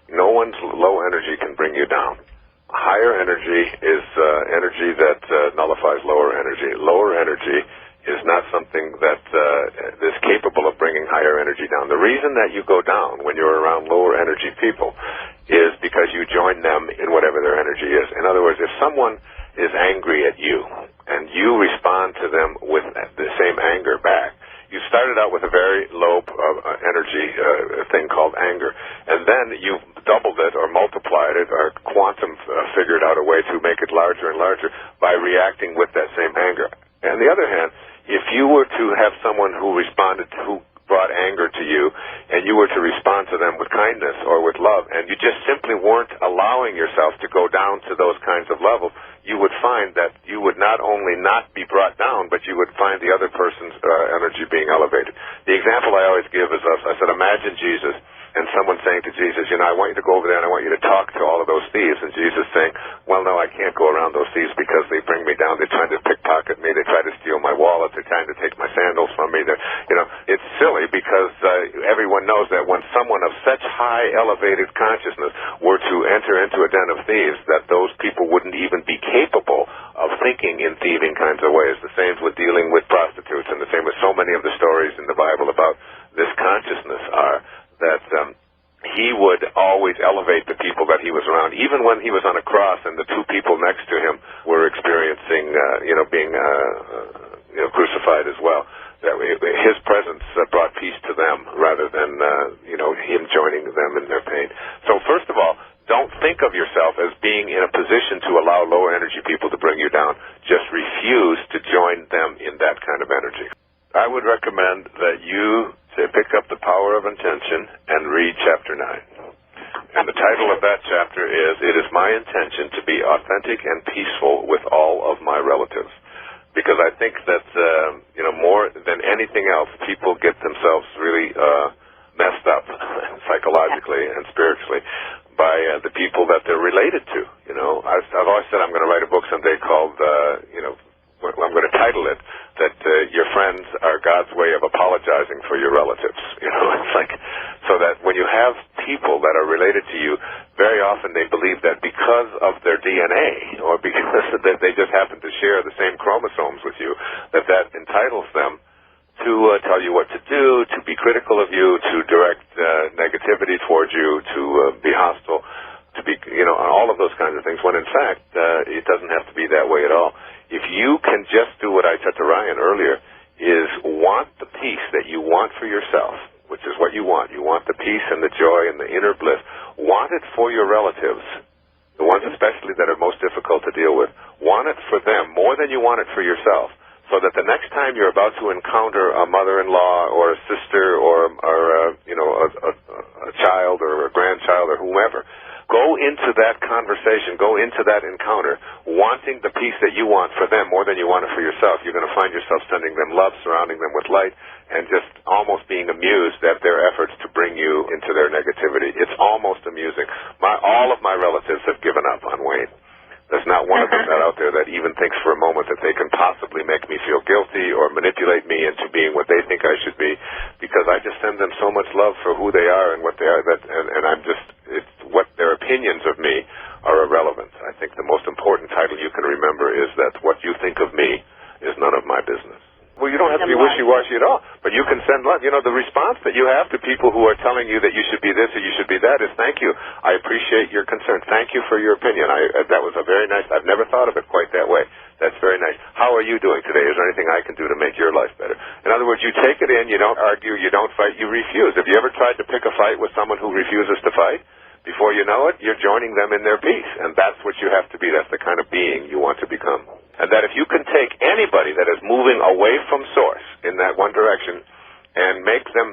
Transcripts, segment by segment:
No one's low energy can bring you down. Higher energy is energy that nullifies lower energy. Lower energy is not something that is capable of bringing higher energy down. The reason that you go down when you're around lower energy people is because you join them in whatever their energy is. In other words, if someone is angry at you and you respond to them with the same anger back, you started out with a very low energy thing called anger, and then you've doubled it or multiplied it or quantum figured out a way to make it larger and larger by reacting with that same anger. On the other hand, if you were to have someone who brought anger to you, and you were to respond to them with kindness or with love, and you just simply weren't allowing yourself to go down to those kinds of levels, you would find that you would not only not be brought down, but you would find the other person's energy being elevated. The example I always give is I said, imagine Jesus and someone saying to Jesus, I want you to go over there and I want you to talk to all of those thieves. And Jesus saying, well, no, I can't go around those thieves because they bring me down. They're trying to pickpocket me. They try to steal my wallet. They're trying to take my sandals from me. It's silly because everyone knows that when someone of such high elevated consciousness were to enter into a den of thieves, that those people wouldn't even be capable of thinking in thieving kinds of ways. The same with dealing with prostitutes, and the same with so many of the stories in the Bible about this consciousness are that he would always elevate the people that he was around. Even when he was on a cross and the two people next to him were experiencing, being crucified as well, that his presence brought peace to them rather than, him joining them in their pain. So first of all, don't think of yourself as being in a position to allow lower energy people to bring you down. Just refuse to join them in that kind of energy. I would recommend that you pick up The Power of Intention and read Chapter 9. And the title of that chapter is, It is my intention to be authentic and peaceful with all of my relatives. Because I think that, more than anything else, people get themselves really messed up psychologically and spiritually by the people that they're related to. I've always said I'm going to write a book someday called, I'm going to title it that your friends are God's way of apologizing for your relatives. It's like, so that when you have people that are related to you, very often they believe that because of their DNA or because that they just happen to share the same chromosomes with you, that entitles them to tell you what to do, to be critical of you, to direct negativity towards you, to be hostile, to be, all of those kinds of things, when in fact, it doesn't have to be that way at all. If you can just do what I said to Ryan earlier, is want the peace that you want for yourself, which is what you want. You want the peace and the joy and the inner bliss. Want it for your relatives, the ones especially that are most difficult to deal with. Want it for them more than you want it for yourself, so that the next time you're about to encounter a mother-in-law or a sister or a child or a grandchild or whomever, go into that conversation, go into that encounter, wanting the peace that you want for them more than you want it for yourself. You're going to find yourself sending them love, surrounding them with light, and just almost being amused at their efforts to bring you into their negativity. It's almost amusing. All of my relatives have given up on Wayne. There's not one of them out there that even thinks for a moment that they can possibly make me feel guilty or manipulate me into being what they think I should be, because I just send them so much love for who they are and what they are, and I'm just, what their opinions of me are irrelevant. I think the most important title you can remember is that what you think of me is none of my business. Well, you don't have to be wishy-washy at all, but you can send love. The response that you have to people who are telling you that you should be this or you should be that is, thank you. I appreciate your concern. Thank you for your opinion. That was a very nice, I've never thought of it quite that way. That's very nice. How are you doing today? Is there anything I can do to make your life better? In other words, you take it in, you don't argue, you don't fight, you refuse. Have you ever tried to pick a fight with someone who refuses to fight? Before you know it, you're joining them in their peace, and that's what you have to be. That's the kind of being you want to become. And that if you can take anybody that is moving away from Source in that one direction and make them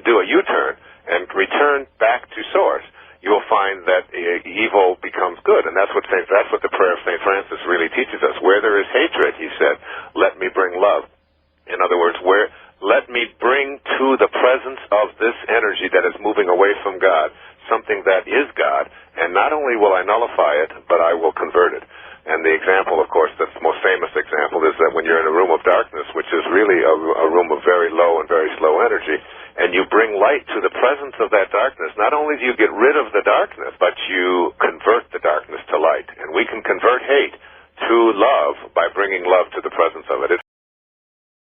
do a U-turn and return back to Source, you will find that evil becomes good. And that's what the prayer of St. Francis really teaches us. Where there is hatred, he said, let me bring love. In other words, let me bring to the presence of this energy that is moving away from God something that is God, and not only will I nullify it, but I will convert it. And the example, of course, that's the most famous example is that when you're in a room of darkness, which is really a room of very low and very slow energy, and you bring light to the presence of that darkness, not only do you get rid of the darkness, but you convert the darkness to light. And we can convert hate to love by bringing love to the presence of it.